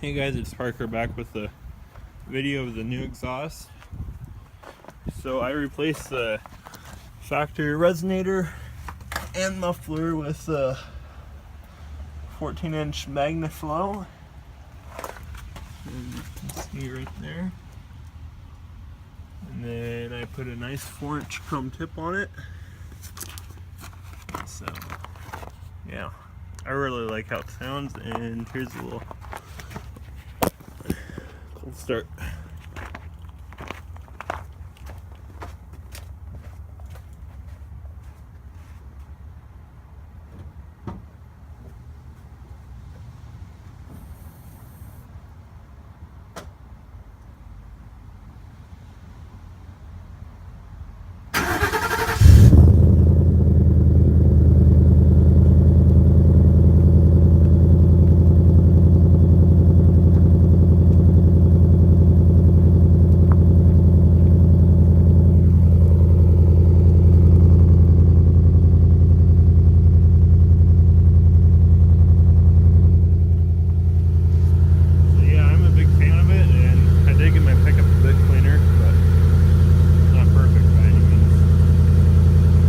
Hey guys, it's Parker back with the video of the new exhaust. So I replaced the factory resonator and muffler with a 14-inch Magnaflow. And you can see right there. And then I put a nice 4-inch chrome tip on it. So yeah, I really like how it sounds, and here's a little cold start.